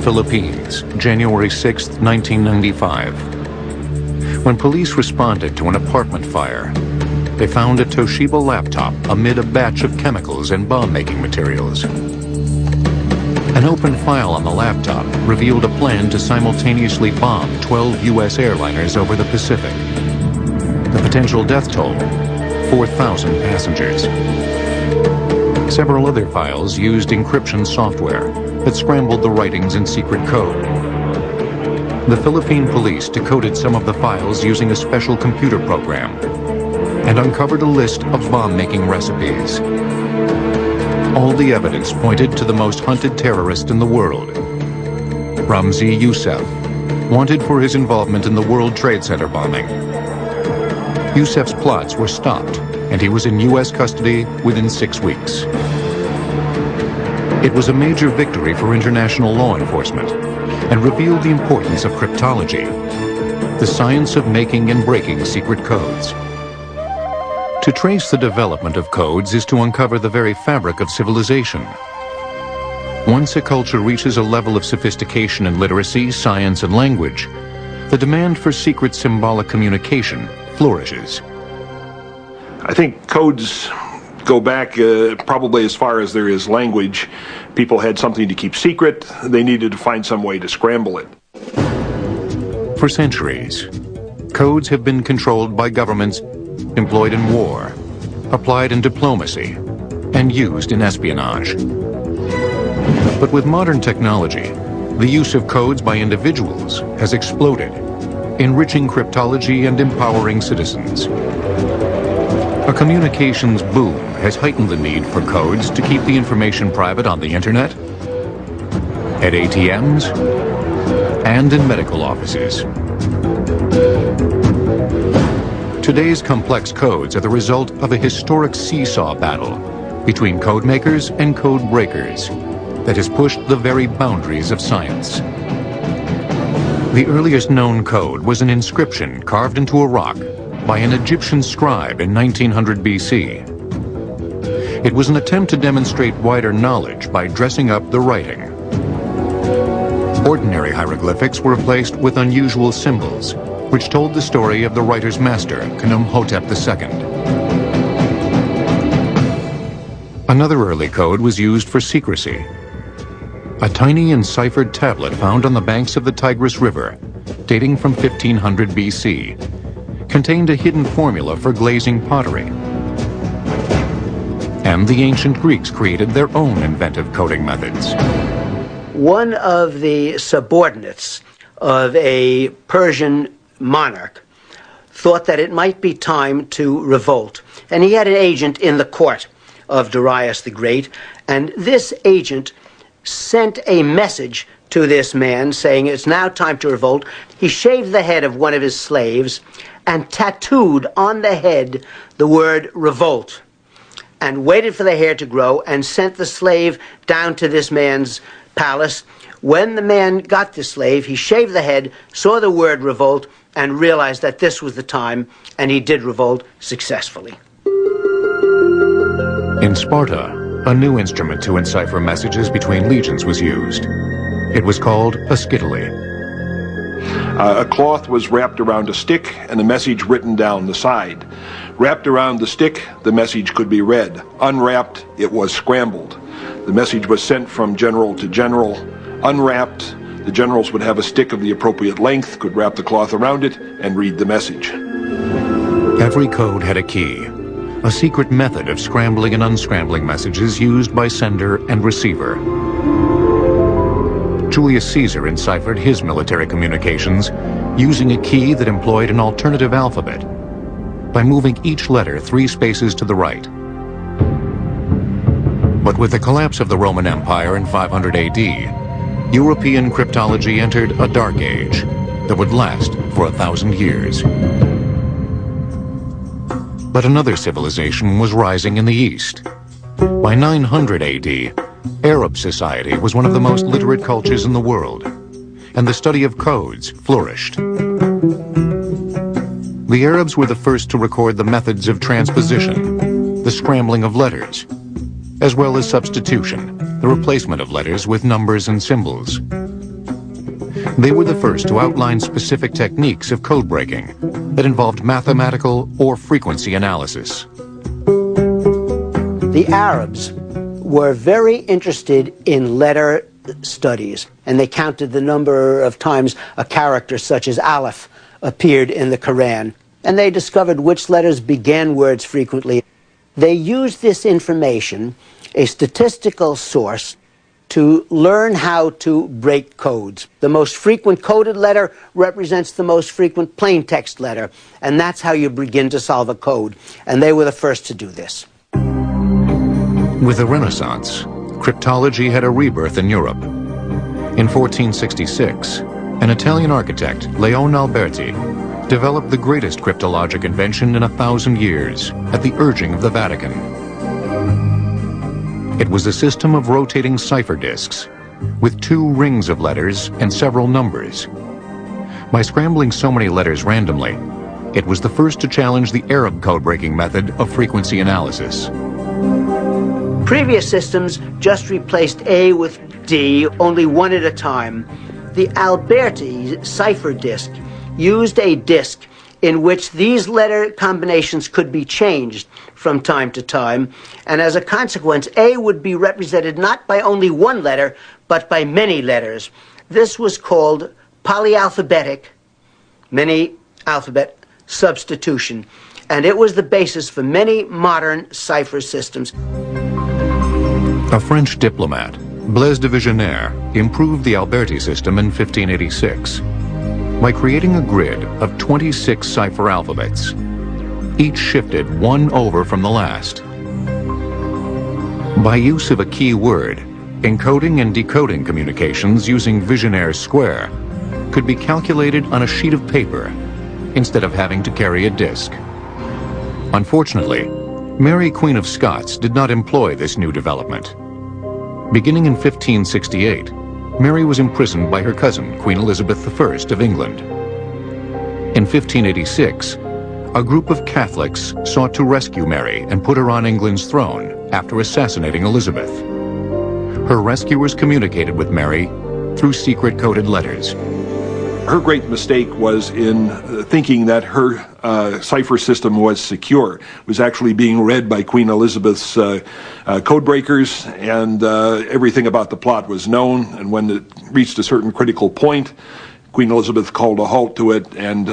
Philippines, January 6, 1995. When police responded to an apartment fire, they found a Toshiba laptop amid a batch of chemicals and bomb-making materials. An open file on the laptop revealed a plan to simultaneously bomb 12 U.S. airliners over the Pacific. The potential death toll, 4,000 passengers. Several other files used encryption software that scrambled the writings in secret code. The Philippine police decoded some of the files using a special computer program and uncovered a list of bomb-making recipes. All the evidence pointed to the most hunted terrorist in the world, Ramzi Youssef, wanted for his involvement in the World Trade Center bombing. Youssef's plots were stopped, and he was in U.S. custody within 6 weeks. It was a major victory for international law enforcement and revealed the importance of cryptology, the science of making and breaking secret codes. To trace the development of codes is to uncover the very fabric of civilization. Once a culture reaches a level of sophistication in literacy, science, and language, the demand for secret symbolic communication flourishes. I think codes go back probably as far as there is language. People had something to keep secret. They needed to find some way to scramble it. For centuries, codes have been controlled by governments, employed in war, applied in diplomacy, and used in espionage. But with modern technology, the use of codes by individuals has exploded, enriching cryptology and empowering citizens. A communications boom has heightened the need for codes to keep the information private on the internet, at ATMs, and in medical offices. Today's complex codes are the result of a historic seesaw battle between code makers and code breakers that has pushed the very boundaries of science. The earliest known code was an inscription carved into a rock by an Egyptian scribe in 1900 BC. It was an attempt to demonstrate wider knowledge by dressing up the writing. Ordinary hieroglyphics were replaced with unusual symbols, which told the story of the writer's master, Khnumhotep II. Another early code was used for secrecy. A tiny enciphered tablet found on the banks of the Tigris River, dating from 1500 BC, contained a hidden formula for glazing pottery. And the ancient Greeks created their own inventive coding methods. One of the subordinates of a Persian monarch thought that it might be time to revolt. And he had an agent in the court of Darius the Great, and this agent sent a message to this man saying it's now time to revolt. He shaved the head of one of his slaves and tattooed on the head the word revolt, and waited for the hair to grow and sent the slave down to this man's palace. When the man got the slave, he shaved the head, saw the word revolt, and realized that this was the time, and he did revolt successfully. In Sparta, a new instrument to encipher messages between legions was used. It was called a scytale. A cloth was wrapped around a stick and a message written down the side. Wrapped around the stick, the message could be read. Unwrapped, it was scrambled. The message was sent from general to general. Unwrapped, the generals would have a stick of the appropriate length, could wrap the cloth around it, and read the message. Every code had a key, a secret method of scrambling and unscrambling messages used by sender and receiver. Julius Caesar enciphered his military communications using a key that employed an alternative alphabet by moving each letter 3 spaces to the right. But with the collapse of the Roman Empire in 500 AD, European cryptology entered a dark age that would last for 1,000 years. But another civilization was rising in the East. By 900 AD, Arab society was one of the most literate cultures in the world, and the study of codes flourished. The Arabs were the first to record the methods of transposition, the scrambling of letters, as well as substitution, the replacement of letters with numbers and symbols. They were the first to outline specific techniques of code breaking that involved mathematical or frequency analysis. The Arabs were very interested in letter studies, and they counted the number of times a character such as Aleph appeared in the Quran, and they discovered which letters began words frequently. They used this information, a statistical source, to learn how to break codes. The most frequent coded letter represents the most frequent plain text letter, and that's how you begin to solve a code, and they were the first to do this. With the Renaissance, cryptology had a rebirth in Europe. In 1466, an Italian architect, Leone Alberti, developed the greatest cryptologic invention in 1,000 years at the urging of the Vatican. It was a system of rotating cipher disks with 2 rings of letters and several numbers. By scrambling so many letters randomly, it was the first to challenge the Arab code-breaking method of frequency analysis. Previous systems just replaced A with D, only one at a time. The Alberti cipher disk used a disk in which these letter combinations could be changed from time to time, and as a consequence, A would be represented not by only one letter, but by many letters. This was called polyalphabetic, many alphabet substitution, and it was the basis for many modern cipher systems. A French diplomat, Blaise de Vigenère, improved the Alberti system in 1586 by creating a grid of 26 cipher alphabets, each shifted 1 over from the last. By use of a key word, encoding and decoding communications using Vigenère's square could be calculated on a sheet of paper instead of having to carry a disk. Unfortunately, Mary, Queen of Scots, did not employ this new development. Beginning in 1568, Mary was imprisoned by her cousin, Queen Elizabeth I of England. In 1586, a group of Catholics sought to rescue Mary and put her on England's throne after assassinating Elizabeth. Her rescuers communicated with Mary through secret coded letters. Her great mistake was in thinking that her cipher system was secure. It was actually being read by Queen Elizabeth's code breakers, and everything about the plot was known. And when it reached a certain critical point, Queen Elizabeth called a halt to it and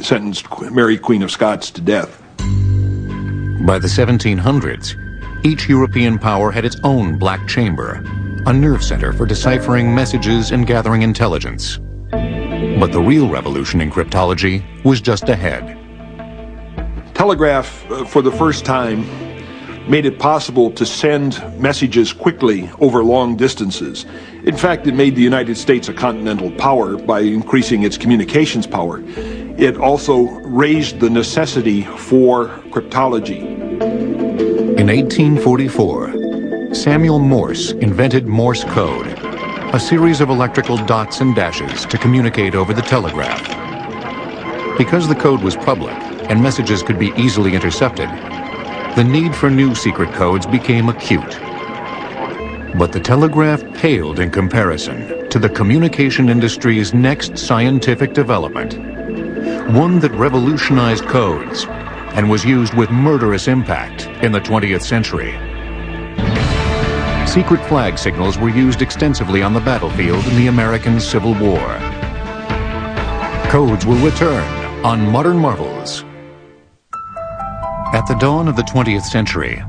sentenced Mary, Queen of Scots, to death. By the 1700s, each European power had its own black chamber, a nerve center for deciphering messages and gathering intelligence. But the real revolution in cryptology was just ahead. Telegraph, for the first time, made it possible to send messages quickly over long distances. In fact, it made the United States a continental power by increasing its communications power. It also raised the necessity for cryptology. In 1844, Samuel Morse invented Morse code, a series of electrical dots and dashes to communicate over the telegraph. Because the code was public and messages could be easily intercepted, the need for new secret codes became acute. But the telegraph paled in comparison to the communication industry's next scientific development, one that revolutionized codes and was used with murderous impact in the 20th century. Secret flag signals were used extensively on the battlefield in the American Civil War. Codes will return on Modern Marvels. At the dawn of the 20th century,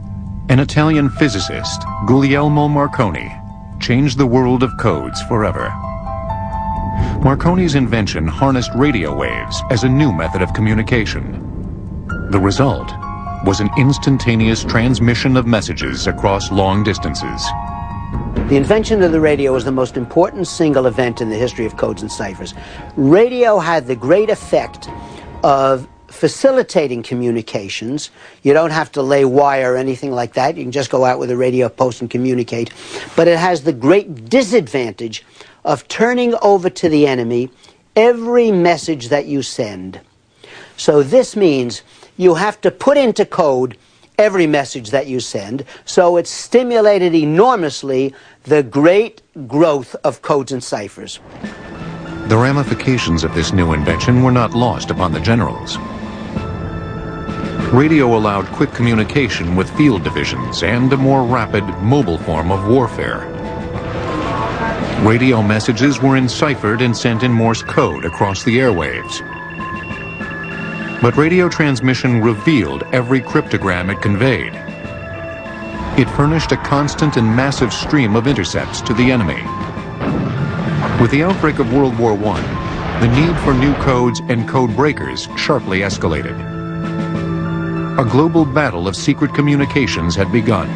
an Italian physicist, Guglielmo Marconi, changed the world of codes forever. Marconi's invention harnessed radio waves as a new method of communication. The result was an instantaneous transmission of messages across long distances. The invention of the radio was the most important single event in the history of codes and ciphers. Radio had the great effect of facilitating communications. You don't have to lay wire or anything like that. You can just go out with a radio post and communicate. But it has the great disadvantage of turning over to the enemy every message that you send. So this means you have to put into code every message that you send. So it stimulated enormously the great growth of codes and ciphers. The ramifications of this new invention were not lost upon the generals. Radio allowed quick communication with field divisions and a more rapid, mobile form of warfare. Radio messages were enciphered and sent in Morse code across the airwaves. But radio transmission revealed every cryptogram it conveyed. It furnished a constant and massive stream of intercepts to the enemy. With the outbreak of World War I, the need for new codes and code breakers sharply escalated. A global battle of secret communications had begun.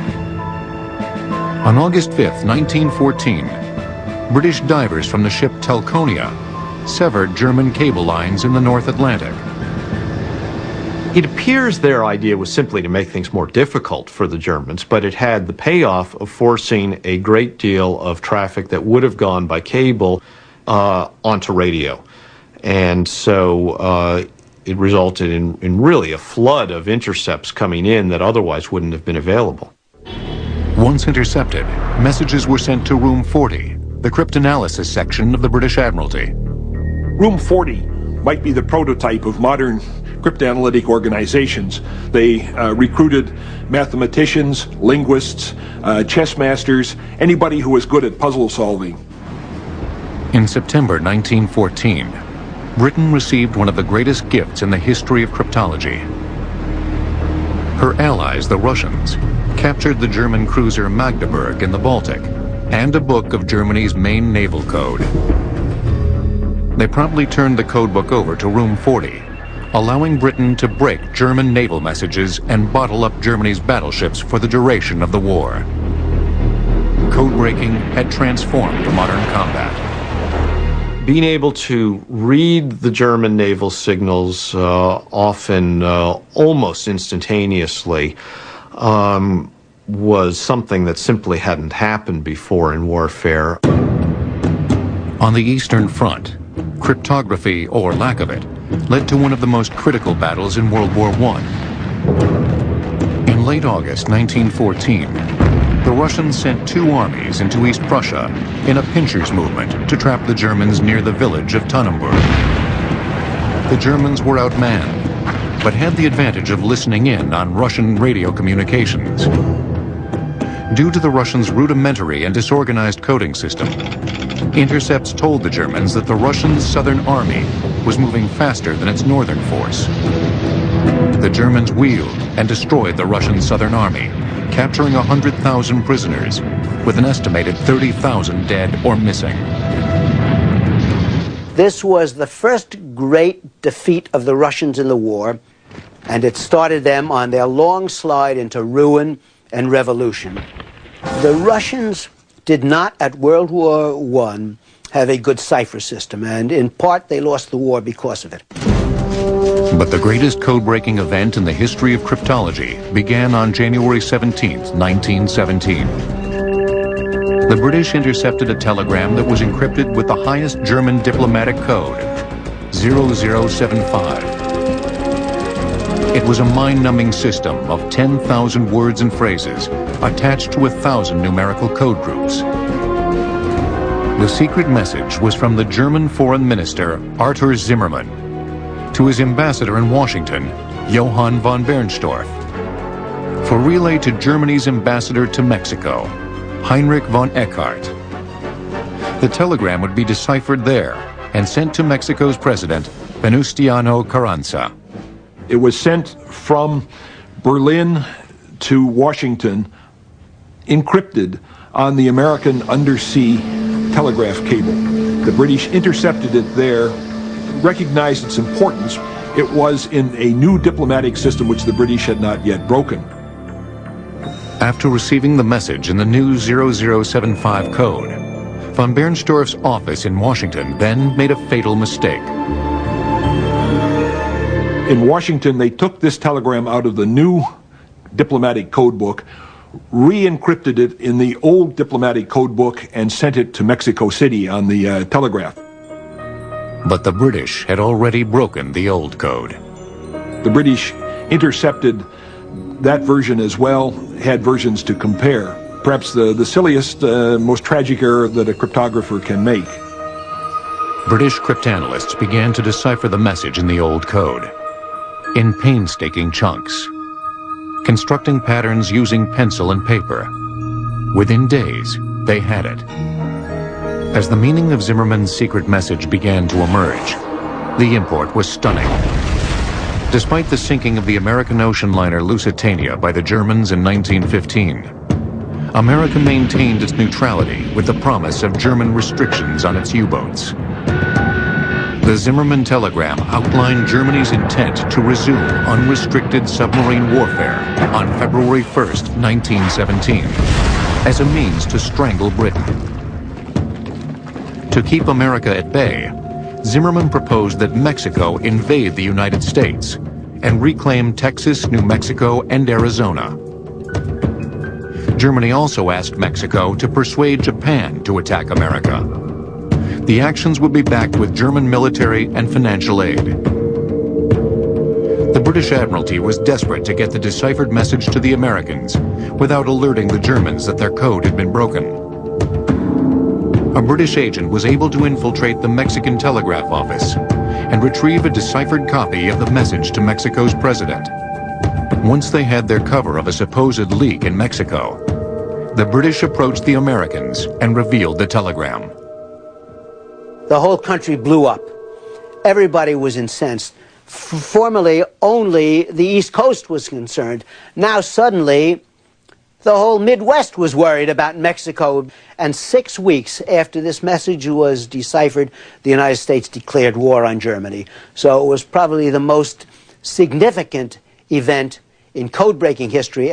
On August 5, 1914, British divers from the ship Telconia severed German cable lines in the North Atlantic. It appears their idea was simply to make things more difficult for the Germans, but it had the payoff of forcing a great deal of traffic that would have gone by cable onto radio. And so it resulted in really a flood of intercepts coming in that otherwise wouldn't have been available. Once intercepted, messages were sent to Room 40, the cryptanalysis section of the British Admiralty. Room 40 might be the prototype of modern cryptanalytic organizations. They recruited mathematicians, linguists, chess masters, anybody who was good at puzzle solving. In September 1914, Britain received one of the greatest gifts in the history of cryptology. Her allies, the Russians, captured the German cruiser Magdeburg in the Baltic and a book of Germany's main naval code. They promptly turned the codebook over to Room 40, allowing Britain to break German naval messages and bottle up Germany's battleships for the duration of the war. Code breaking had transformed modern combat. Being able to read the German naval signals often almost instantaneously was something that simply hadn't happened before in warfare. On the Eastern Front, cryptography, or lack of it, led to one of the most critical battles in World War I. In late August 1914, the Russians sent 2 armies into East Prussia in a pinchers movement to trap the Germans near the village of Tannenberg. The Germans were outmanned, but had the advantage of listening in on Russian radio communications. Due to the Russians' rudimentary and disorganized coding system, intercepts told the Germans that the Russian Southern Army was moving faster than its northern force. The Germans wheeled and destroyed the Russian Southern Army, capturing 100,000 prisoners, with an estimated 30,000 dead or missing. This was the first great defeat of the Russians in the war, and it started them on their long slide into ruin and revolution. The Russians did not, at World War I, have a good cipher system, and in part they lost the war because of it. But the greatest code-breaking event in the history of cryptology began on January 17, 1917. The British intercepted a telegram that was encrypted with the highest German diplomatic code, 0075. It was a mind-numbing system of 10,000 words and phrases attached to 1,000 numerical code groups. The secret message was from the German Foreign Minister, Arthur Zimmermann, to his ambassador in Washington, Johann von Bernstorff, for relay to Germany's ambassador to Mexico, Heinrich von Eckhardt. The telegram would be deciphered there and sent to Mexico's president, Venustiano Carranza. It was sent from Berlin to Washington, encrypted on the American undersea telegraph cable. The British intercepted it there, recognized its importance. It was in a new diplomatic system which the British had not yet broken. After receiving the message in the new 0075 code, von Bernstorff's office in Washington then made a fatal mistake. In Washington, they took this telegram out of the new diplomatic code book, re-encrypted it in the old diplomatic code book, and sent it to Mexico City on the telegraph. But the British had already broken the old code. The British intercepted that version as well, had versions to compare. Perhaps the silliest, most tragic error that a cryptographer can make. British cryptanalysts began to decipher the message in the old code, in painstaking chunks, constructing patterns using pencil and paper. Within days, they had it. As the meaning of Zimmerman's secret message began to emerge, the import was stunning. Despite the sinking of the American ocean liner Lusitania by the Germans in 1915, America maintained its neutrality with the promise of German restrictions on its U-boats. The Zimmerman telegram outlined Germany's intent to resume unrestricted submarine warfare on February 1st, 1917, as a means to strangle Britain. To keep America at bay, Zimmerman proposed that Mexico invade the United States and reclaim Texas, New Mexico, and Arizona. Germany also asked Mexico to persuade Japan to attack America. The actions would be backed with German military and financial aid. The British Admiralty was desperate to get the deciphered message to the Americans without alerting the Germans that their code had been broken. A British agent was able to infiltrate the Mexican telegraph office and retrieve a deciphered copy of the message to Mexico's president. Once they had their cover of a supposed leak in Mexico, the British approached the Americans and revealed the telegram. The whole country blew up. Everybody was incensed. Formerly, only the East Coast was concerned. Now, suddenly, the whole Midwest was worried about Mexico. And 6 weeks after this message was deciphered, the United States declared war on Germany. So it was probably the most significant event in code-breaking history.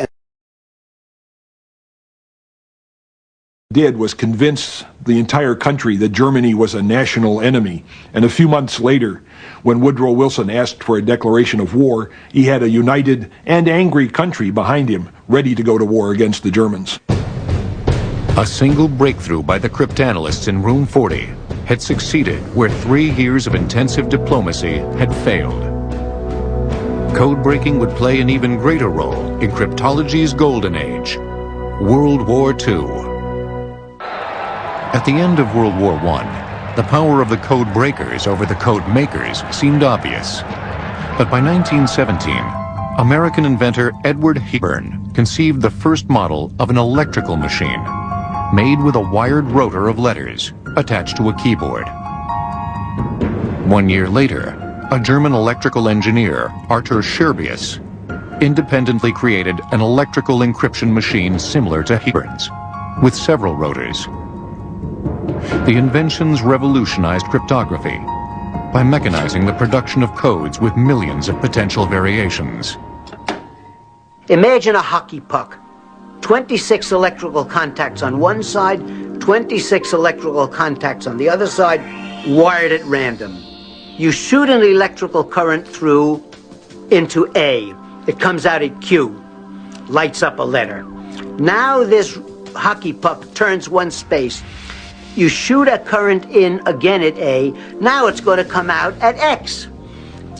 Did was convince the entire country that Germany was a national enemy. And a few months later, when Woodrow Wilson asked for a declaration of war, he had a united and angry country behind him, ready to go to war against the Germans. A single breakthrough by the cryptanalysts in Room 40 had succeeded where 3 years of intensive diplomacy had failed. Code breaking would play an even greater role in cryptology's golden age, World War II. At the end of World War I, the power of the code breakers over the code makers seemed obvious. But by 1917, American inventor Edward Hepburn conceived the first model of an electrical machine, made with a wired rotor of letters attached to a keyboard. 1 year later, a German electrical engineer, Arthur Scherbius, independently created an electrical encryption machine similar to Hepburn's, with several rotors. The inventions revolutionized cryptography by mechanizing the production of codes with millions of potential variations. Imagine a hockey puck. 26 electrical contacts on one side, 26 electrical contacts on the other side, wired at random. You shoot an electrical current through into A. It comes out at Q, lights up a letter. Now this hockey puck turns one space. You shoot a current in again at A, now it's going to come out at X.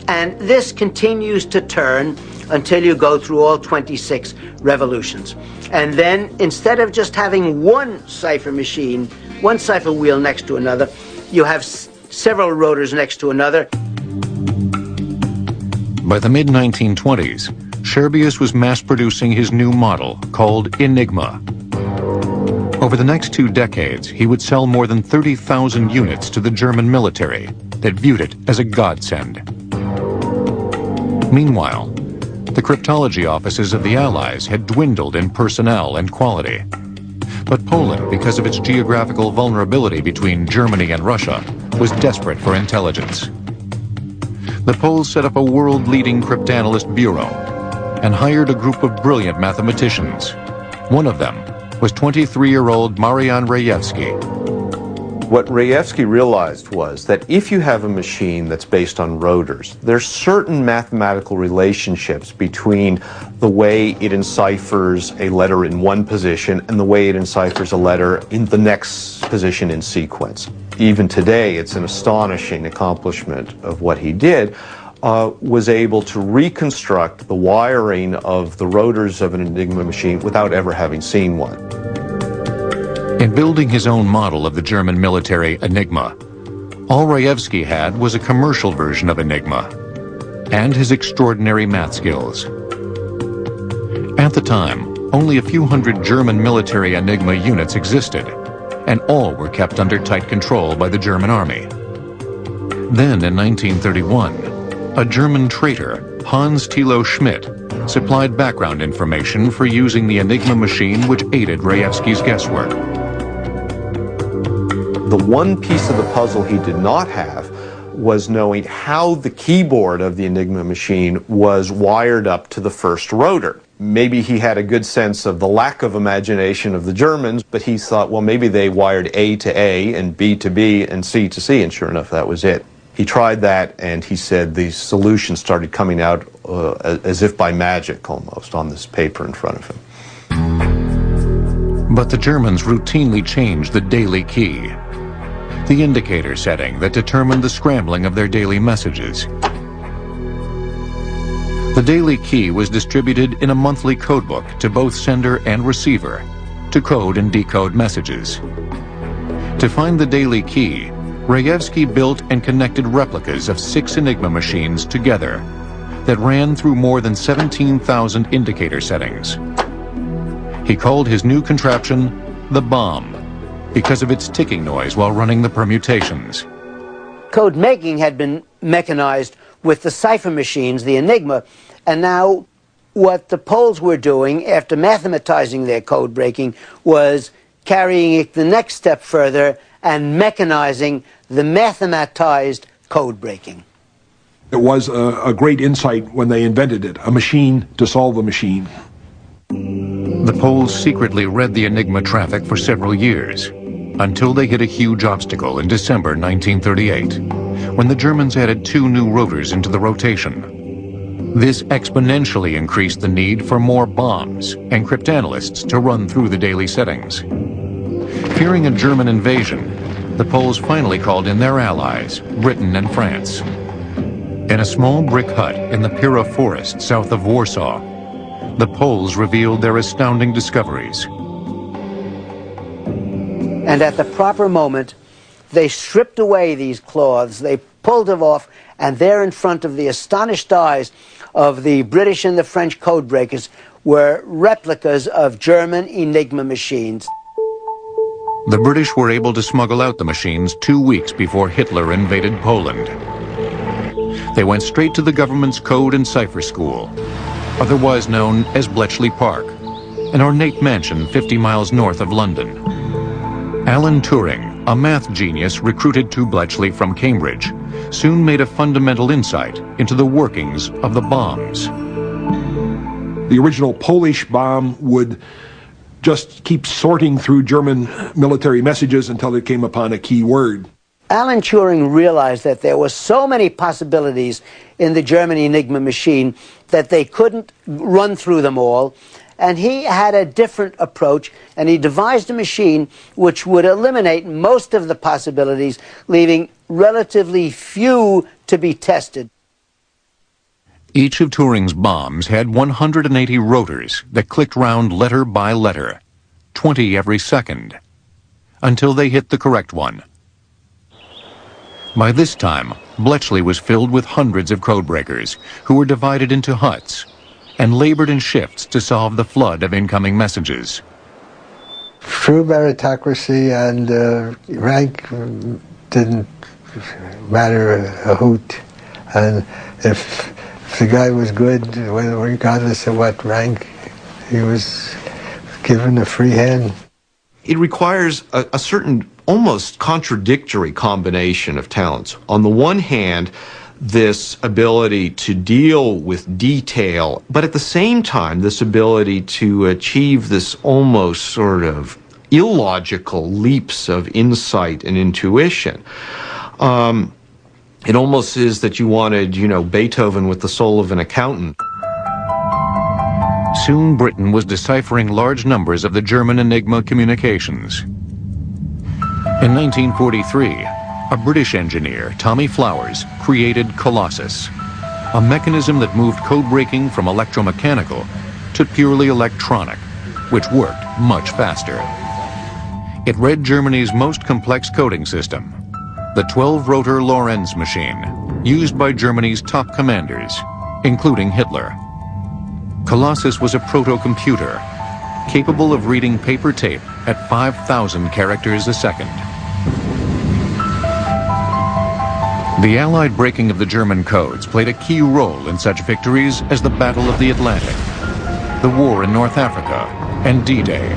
And this continues to turn until you go through all 26 revolutions. And then, instead of just having one cipher machine, one cipher wheel next to another, you have several rotors next to another. By the mid-1920s, Scherbius was mass-producing his new model, called Enigma. Over the next 2 decades, he would sell more than 30,000 units to the German military that viewed it as a godsend. Meanwhile, the cryptology offices of the Allies had dwindled in personnel and quality. But Poland, because of its geographical vulnerability between Germany and Russia, was desperate for intelligence. The Poles set up a world-leading cryptanalyst bureau and hired a group of brilliant mathematicians. One of them was 23-year-old Marian Rejewski. What Rejewski realized was that if you have a machine that's based on rotors, there's certain mathematical relationships between the way it enciphers a letter in one position and the way it enciphers a letter in the next position in sequence. Even today, it's an astonishing accomplishment of what he did, was able to reconstruct the wiring of the rotors of an Enigma machine without ever having seen one. In building his own model of the German military Enigma, All Rejewski had was a commercial version of Enigma and his extraordinary math skills. At the time, only a few hundred German military Enigma units existed, and all were kept under tight control by the German army. Then, in 1931, a German traitor, Hans Thilo Schmidt, supplied background information for using the Enigma machine which aided Rejewski's guesswork. The one piece of the puzzle he did not have was knowing how the keyboard of the Enigma machine was wired up to the first rotor. Maybe he had a good sense of the lack of imagination of the Germans, but he thought, well, maybe they wired A to A and B to B and C to C, and sure enough, that was it. He tried that, and he said the solution started coming out as if by magic, almost, on this paper in front of him. But the Germans routinely changed the daily key, the indicator setting that determined the scrambling of their daily messages. The daily key was distributed in a monthly codebook to both sender and receiver to code and decode messages. To find the daily key, Rejewski built and connected replicas of 6 Enigma machines together that ran through more than 17,000 indicator settings. He called his new contraption the bomb because of its ticking noise while running the permutations. Code making had been mechanized with the cipher machines, the Enigma, and now what the Poles were doing after mathematizing their code breaking was carrying it the next step further and mechanizing the mathematized code breaking. It was a great insight when they invented it, a machine to solve a machine. The Poles secretly read the Enigma traffic for several years, until they hit a huge obstacle in December 1938, when the Germans added 2 new rotors into the rotation. This exponentially increased the need for more bombs and cryptanalysts to run through the daily settings. Fearing a German invasion, the Poles finally called in their allies, Britain and France. In a small brick hut in the Pira forest south of Warsaw, the Poles revealed their astounding discoveries. And at the proper moment, they stripped away these cloths, they pulled them off, and there in front of the astonished eyes of the British and the French code breakers were replicas of German Enigma machines. The British were able to smuggle out the machines 2 weeks before Hitler invaded Poland. They went straight to the government's code and cipher school, otherwise known as Bletchley Park, an ornate mansion 50 miles north of London. Alan Turing, a math genius recruited to Bletchley from Cambridge, soon made a fundamental insight into the workings of the bombs. The original Polish bomb would just keep sorting through German military messages until it came upon a key word. Alan Turing realized that there were so many possibilities in the German Enigma machine that they couldn't run through them all, and he had a different approach, and he devised a machine which would eliminate most of the possibilities, leaving relatively few to be tested. Each of Turing's bombs had 180 rotors that clicked round letter by letter, 20 every second, until they hit the correct one. By this time, Bletchley was filled with hundreds of codebreakers who were divided into huts and labored in shifts to solve the flood of incoming messages. True meritocracy and rank didn't matter a hoot. And if the guy was good, regardless of what rank, he was given a free hand. It requires a certain almost contradictory combination of talents. On the one hand, this ability to deal with detail, but at the same time, this ability to achieve this almost sort of illogical leaps of insight and intuition. It almost is that you wanted, Beethoven with the soul of an accountant. Soon Britain was deciphering large numbers of the German Enigma communications. In 1943, a British engineer, Tommy Flowers, created Colossus, a mechanism that moved code breaking from electromechanical to purely electronic, which worked much faster. It read Germany's most complex coding system, the 12-rotor Lorenz machine, used by Germany's top commanders, including Hitler. Colossus was a proto-computer, capable of reading paper tape at 5,000 characters a second. The Allied breaking of the German codes played a key role in such victories as the Battle of the Atlantic, the war in North Africa, and D-Day.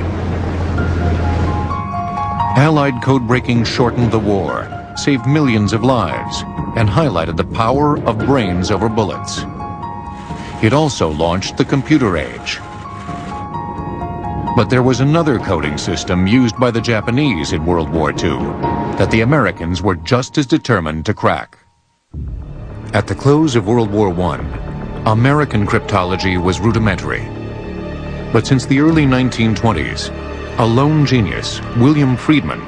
Allied code-breaking shortened the war, saved millions of lives, and highlighted the power of brains over bullets. It also launched the computer age. But there was another coding system used by the Japanese in World War II that the Americans were just as determined to crack. At the close of World War I, American cryptology was rudimentary. But since the early 1920s, a lone genius, William Friedman,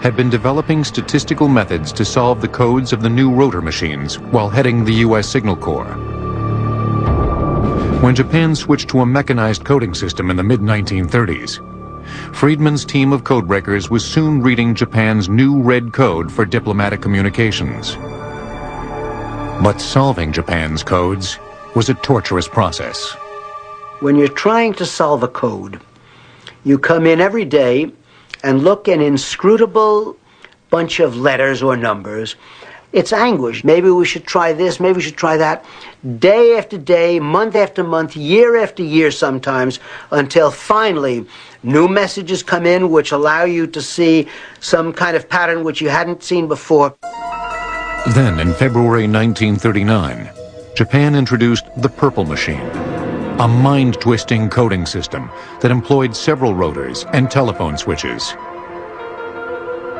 had been developing statistical methods to solve the codes of the new rotor machines while heading the U.S. Signal Corps. When Japan switched to a mechanized coding system in the mid-1930s, Friedman's team of codebreakers was soon reading Japan's new red code for diplomatic communications. But solving Japan's codes was a torturous process. When you're trying to solve a code, you come in every day and look at an inscrutable bunch of letters or numbers. It's anguish. Maybe we should try this, maybe we should try that. Day after day, month after month, year after year sometimes, until finally new messages come in which allow you to see some kind of pattern which you hadn't seen before. Then, in February 1939, Japan introduced the Purple Machine, a mind-twisting coding system that employed several rotors and telephone switches.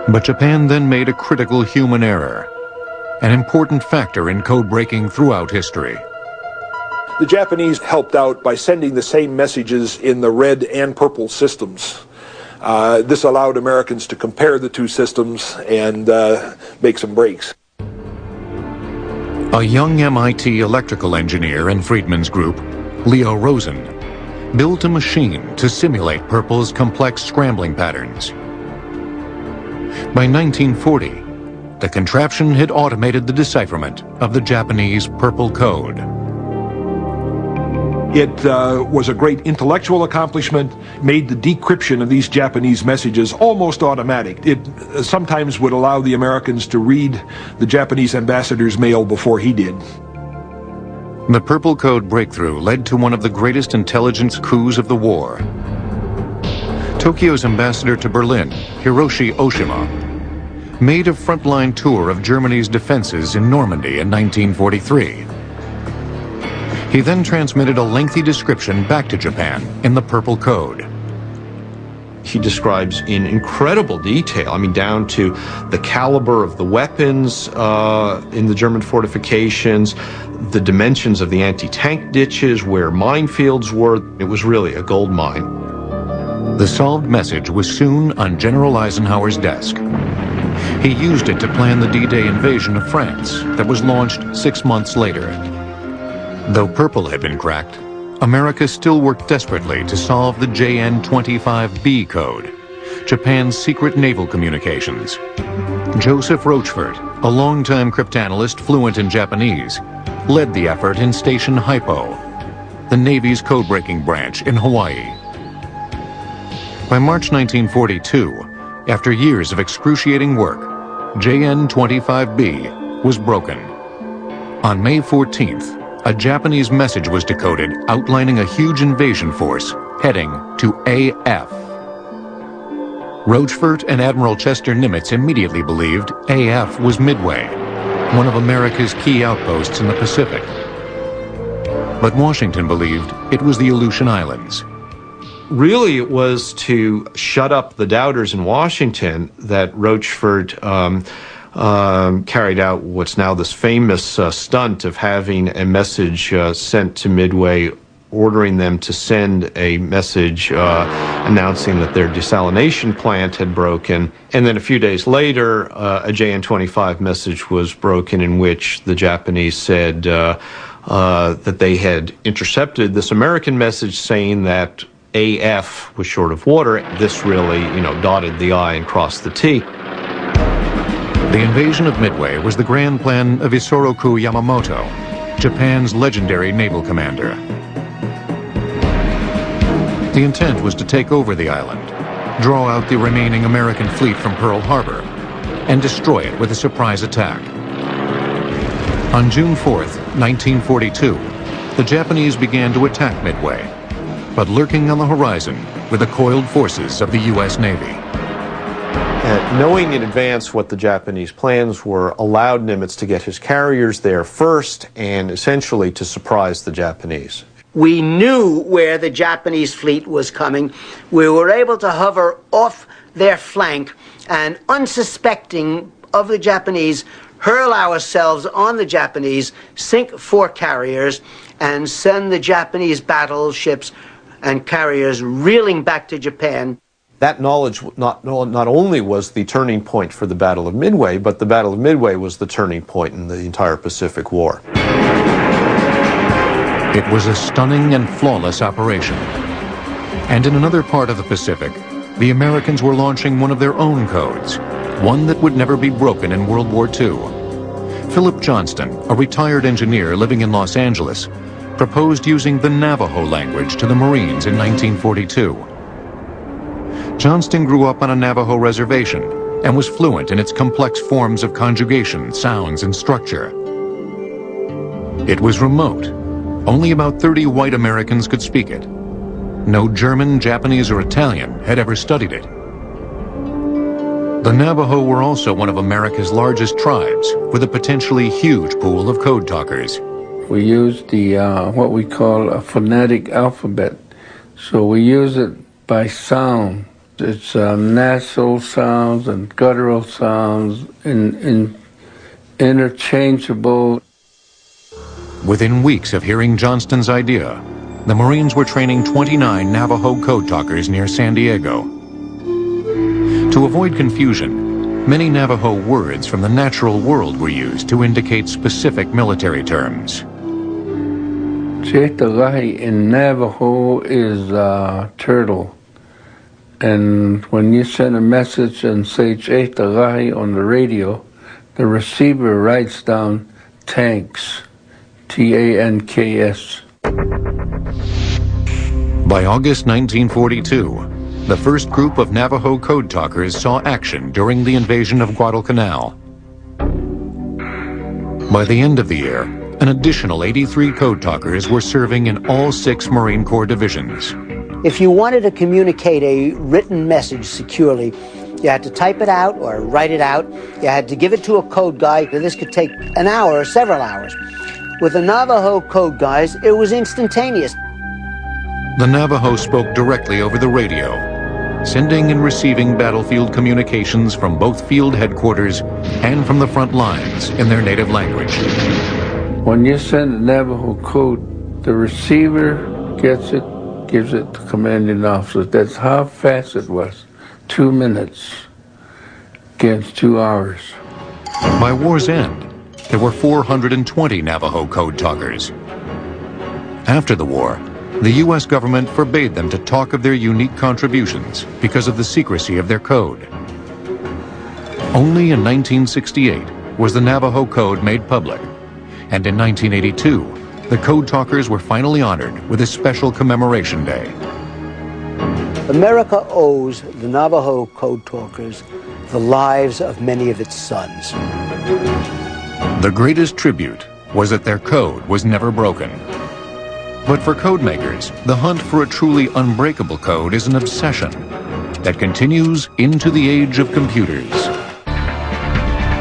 But Japan then made a critical human error, an important factor in code breaking throughout history. The Japanese helped out by sending the same messages in the red and purple systems. This allowed Americans to compare the two systems and make some breaks. A young MIT electrical engineer in Friedman's group, Leo Rosen, built a machine to simulate Purple's complex scrambling patterns. By 1940, the contraption had automated the decipherment of the Japanese Purple code. It was a great intellectual accomplishment, made the decryption of these Japanese messages almost automatic. It sometimes would allow the Americans to read the Japanese ambassador's mail before he did. The Purple code breakthrough led to one of the greatest intelligence coups of the war. Tokyo's ambassador to Berlin, Hiroshi Oshima, made a frontline tour of Germany's defenses in Normandy in 1943. He then transmitted a lengthy description back to Japan in the Purple code. He describes in incredible detail, I mean, down to the caliber of the weapons in the German fortifications, the dimensions of the anti-tank ditches, where minefields were. It was really a gold mine. The solved message was soon on General Eisenhower's desk. He used it to plan the D-Day invasion of France that was launched 6 months later. Though Purple had been cracked, America still worked desperately to solve the JN-25B code, Japan's secret naval communications. Joseph Rochefort, a longtime cryptanalyst fluent in Japanese, led the effort in Station Hypo, the Navy's code-breaking branch in Hawaii. By March 1942, after years of excruciating work, JN-25B was broken. On May 14th, a Japanese message was decoded outlining a huge invasion force heading to AF. Rochefort and Admiral Chester Nimitz immediately believed AF was Midway, one of America's key outposts in the Pacific. But Washington believed it was the Aleutian Islands. Really, it was to shut up the doubters in Washington that Rochefort carried out what's now this famous stunt of having a message sent to Midway, ordering them to send a message announcing that their desalination plant had broken. And then a few days later, a JN-25 message was broken in which the Japanese said that they had intercepted this American message saying that AF was short of water. This really, dotted the I and crossed the T. The invasion of Midway was the grand plan of Isoroku Yamamoto, Japan's legendary naval commander. The intent was to take over the island, draw out the remaining American fleet from Pearl Harbor, and destroy it with a surprise attack. On June 4th, 1942, the Japanese began to attack Midway, but lurking on the horizon were the coiled forces of the U.S. Navy. Knowing in advance what the Japanese plans were allowed Nimitz to get his carriers there first and essentially to surprise the Japanese. We knew where the Japanese fleet was coming. We were able to hover off their flank and, unsuspecting of the Japanese, hurl ourselves on the Japanese, sink 4 carriers, and send the Japanese battleships and carriers reeling back to Japan. That knowledge not only was the turning point for the Battle of Midway, but the Battle of Midway was the turning point in the entire Pacific War. It was a stunning and flawless operation. And in another part of the Pacific, the Americans were launching one of their own codes, one that would never be broken in World War II. Philip Johnston, a retired engineer living in Los Angeles, proposed using the Navajo language to the Marines in 1942. Johnston grew up on a Navajo reservation and was fluent in its complex forms of conjugation, sounds, and structure. It was remote. Only about 30 white Americans could speak it. No German, Japanese, or Italian had ever studied it. The Navajo were also one of America's largest tribes, with a potentially huge pool of code talkers. We use the what we call a phonetic alphabet. So we use it by sound. It's nasal sounds and guttural sounds, interchangeable. Within weeks of hearing Johnston's idea, the Marines were training 29 Navajo code talkers near San Diego. To avoid confusion, many Navajo words from the natural world were used to indicate specific military terms. Chehtagahi in Navajo is turtle. And when you send a message and say Chehtagahi on the radio, the receiver writes down tanks, T-A-N-K-S. By August 1942, the first group of Navajo code talkers saw action during the invasion of Guadalcanal. By the end of the year, an additional 83 code talkers were serving in all 6 Marine Corps divisions. If you wanted to communicate a written message securely, you had to type it out or write it out. You had to give it to a code guy. This could take an hour or several hours. With the Navajo code guys, it was instantaneous. The Navajo spoke directly over the radio, sending and receiving battlefield communications from both field headquarters and from the front lines in their native language. When you send a Navajo code, the receiver gets it, gives it to commanding officer. That's how fast it was. 2 minutes against 2 hours. By war's end, there were 420 Navajo code talkers. After the war, the U.S. government forbade them to talk of their unique contributions because of the secrecy of their code. Only in 1968 was the Navajo Code made public, and in 1982, the code talkers were finally honored with a special commemoration day. America owes the Navajo code talkers the lives of many of its sons. The greatest tribute was that their code was never broken. But for code makers, the hunt for a truly unbreakable code is an obsession that continues into the age of computers.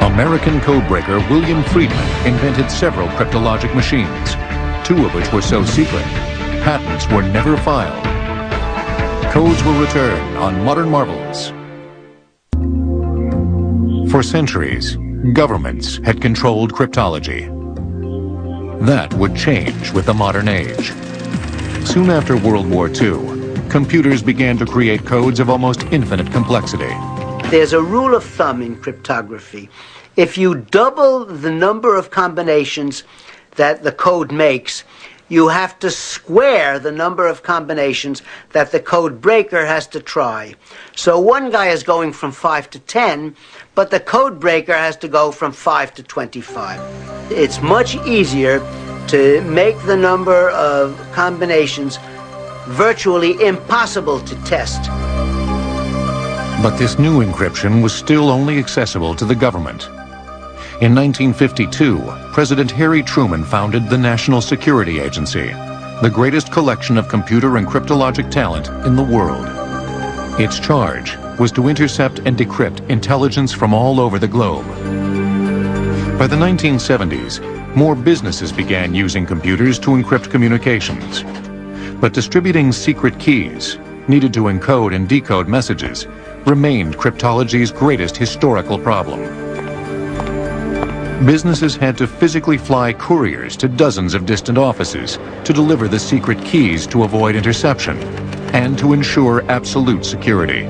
American codebreaker William Friedman invented several cryptologic machines, 2 of which were so secret, patents were never filed. Codes will return on Modern Marvels. For centuries, governments had controlled cryptology. That would change with the modern age. Soon after World War II, computers began to create codes of almost infinite complexity. There's a rule of thumb in cryptography. If you double the number of combinations that the code makes, you have to square the number of combinations that the code breaker has to try. So one guy is going from 5 to 10, but the code breaker has to go from 5 to 25. It's much easier to make the number of combinations virtually impossible to test. But this new encryption was still only accessible to the government. In 1952, President Harry Truman founded the National Security Agency, the greatest collection of computer and cryptologic talent in the world. Its charge was to intercept and decrypt intelligence from all over the globe. By the 1970s, more businesses began using computers to encrypt communications. But distributing secret keys, needed to encode and decode messages, remained cryptology's greatest historical problem. Businesses had to physically fly couriers to dozens of distant offices to deliver the secret keys to avoid interception and to ensure absolute security.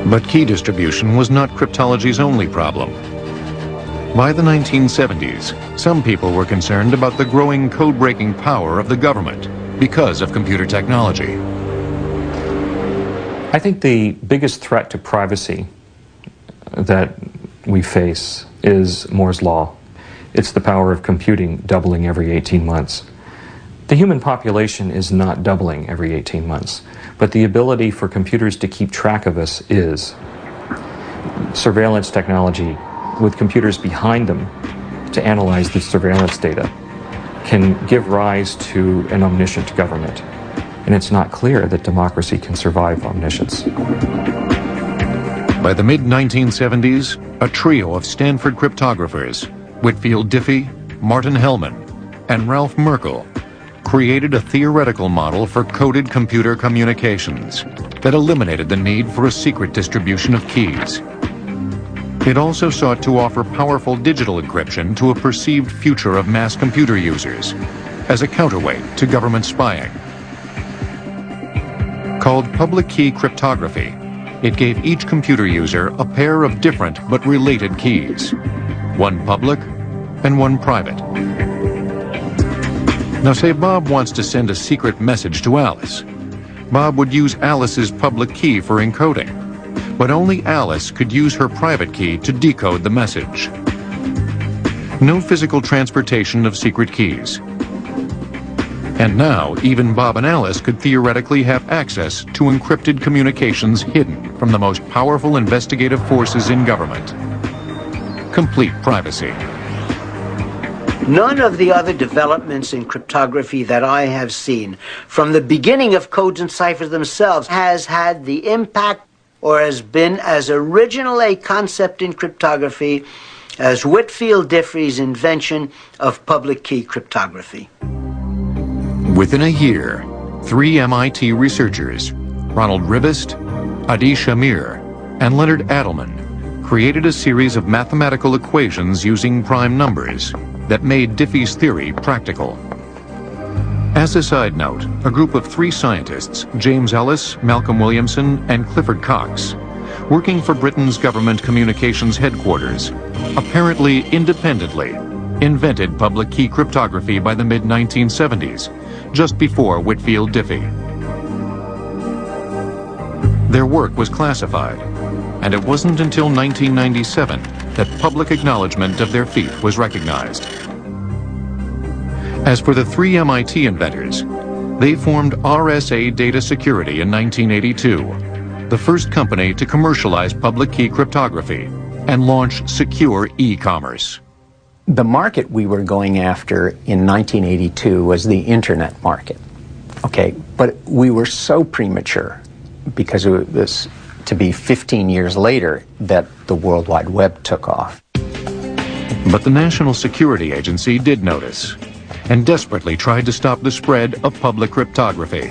But key distribution was not cryptology's only problem. By the 1970s, some people were concerned about the growing code-breaking power of the government because of computer technology. I think the biggest threat to privacy that we face is Moore's Law. It's the power of computing doubling every 18 months. The human population is not doubling every 18 months, but the ability for computers to keep track of us is. Surveillance technology with computers behind them to analyze the surveillance data can give rise to an omniscient government. And it's not clear that democracy can survive omniscience. By the mid-1970s, a trio of Stanford cryptographers, Whitfield Diffie, Martin Hellman, and Ralph Merkle, created a theoretical model for coded computer communications that eliminated the need for a secret distribution of keys. It also sought to offer powerful digital encryption to a perceived future of mass computer users as a counterweight to government spying. Called public key cryptography, it gave each computer user a pair of different but related keys, one public and one private. Now say Bob wants to send a secret message to Alice. Bob would use Alice's public key for encoding, but only Alice could use her private key to decode the message. No physical transportation of secret keys. And now, even Bob and Alice could theoretically have access to encrypted communications hidden from the most powerful investigative forces in government. Complete privacy. None of the other developments in cryptography that I have seen, from the beginning of codes and ciphers themselves, has had the impact or has been as original a concept in cryptography as Whitfield Diffie's invention of public key cryptography. Within a year, 3 MIT researchers, Ronald Rivest, Adi Shamir, and Leonard Adelman, created a series of mathematical equations using prime numbers that made Diffie's theory practical. As a side note, a group of 3 scientists, James Ellis, Malcolm Williamson, and Clifford Cox, working for Britain's government communications headquarters, apparently independently, invented public key cryptography by the mid-1970s, just before Whitfield Diffie. Their work was classified, and it wasn't until 1997 that public acknowledgement of their feat was recognized. As for the 3 MIT inventors, they formed RSA Data Security in 1982, the first company to commercialize public key cryptography and launch secure e-commerce. The market we were going after in 1982 was the internet market, okay? But we were so premature because it was to be 15 years later that the World Wide Web took off. But the National Security Agency did notice and desperately tried to stop the spread of public cryptography.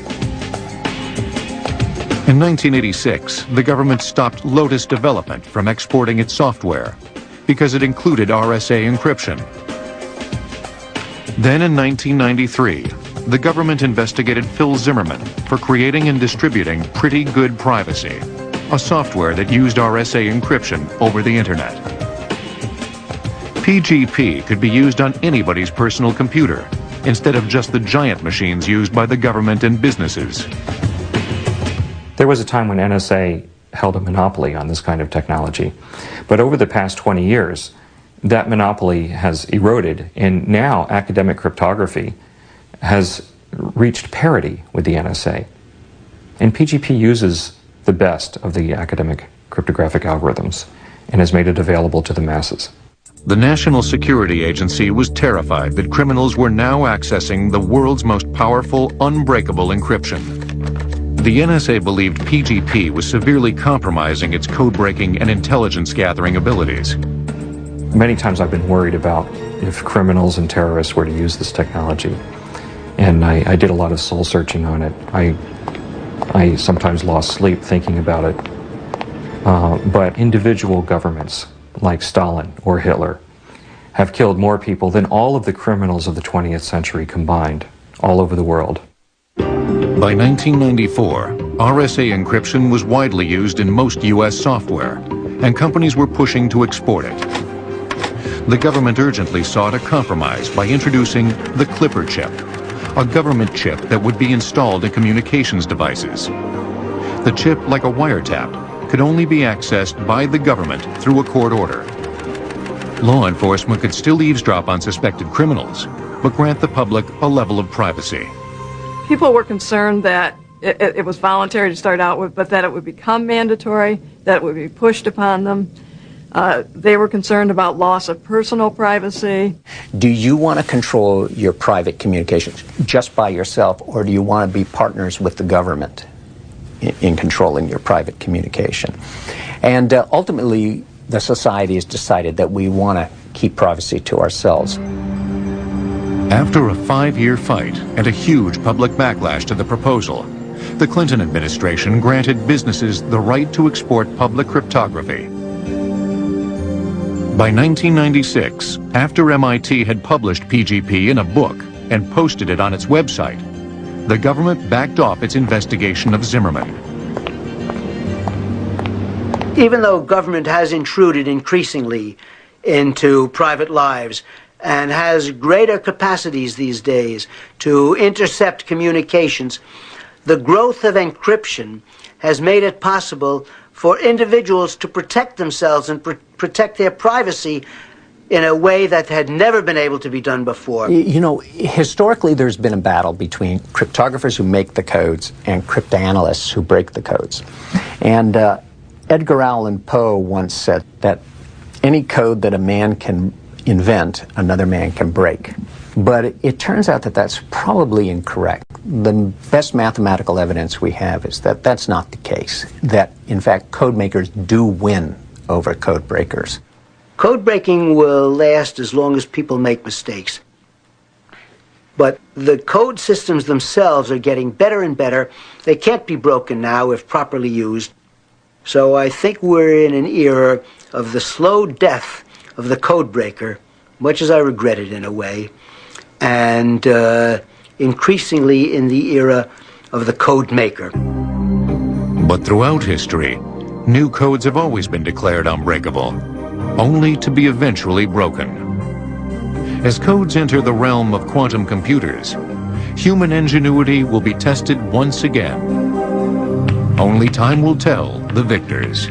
In 1986, the government stopped Lotus Development from exporting its software because it included RSA encryption. Then in 1993, the government investigated Phil Zimmerman for creating and distributing Pretty Good Privacy, a software that used RSA encryption over the internet. PGP could be used on anybody's personal computer, instead of just the giant machines used by the government and businesses. There was a time when NSA held a monopoly on this kind of technology. But over the past 20 years, that monopoly has eroded, and now academic cryptography has reached parity with the NSA. And PGP uses the best of the academic cryptographic algorithms and has made it available to the masses. The National Security Agency was terrified that criminals were now accessing the world's most powerful, unbreakable encryption. The NSA believed PGP was severely compromising its code-breaking and intelligence-gathering abilities. Many times I've been worried about if criminals and terrorists were to use this technology. And I did a lot of soul-searching on it. I sometimes lost sleep thinking about it. But individual governments, like Stalin or Hitler, have killed more people than all of the criminals of the 20th century combined, all over the world. By 1994, RSA encryption was widely used in most U.S. software, and companies were pushing to export it. The government urgently sought a compromise by introducing the Clipper chip, a government chip that would be installed in communications devices. The chip, like a wiretap, could only be accessed by the government through a court order. Law enforcement could still eavesdrop on suspected criminals, but grant the public a level of privacy. People were concerned that it was voluntary to start out with, but that it would become mandatory, that it would be pushed upon them. They were concerned about loss of personal privacy. Do you want to control your private communications just by yourself, or do you want to be partners with the government in controlling your private communication? And ultimately, the society has decided that we want to keep privacy to ourselves. After a 5-year fight and a huge public backlash to the proposal, the Clinton administration granted businesses the right to export public cryptography. By 1996, after MIT had published PGP in a book and posted it on its website, the government backed off its investigation of Zimmerman. Even though government has intruded increasingly into private lives and has greater capacities these days to intercept communications, the growth of encryption has made it possible for individuals to protect themselves and protect their privacy in a way that had never been able to be done before. You know, historically there's been a battle between cryptographers who make the codes and cryptanalysts who break the codes. And Edgar Allan Poe once said that any code that a man can invent, another man can break. But it turns out that that's probably incorrect. The best mathematical evidence we have is that that's not the case, that in fact code makers do win over code breakers. Code breaking will last as long as people make mistakes. But the code systems themselves are getting better and better. They can't be broken now if properly used. So I think we're in an era of the slow death of the code breaker, much as I regret it in a way, and increasingly in the era of the code maker. But throughout history, new codes have always been declared unbreakable, only to be eventually broken. As codes enter the realm of quantum computers, human ingenuity will be tested once again. Only time will tell the victors.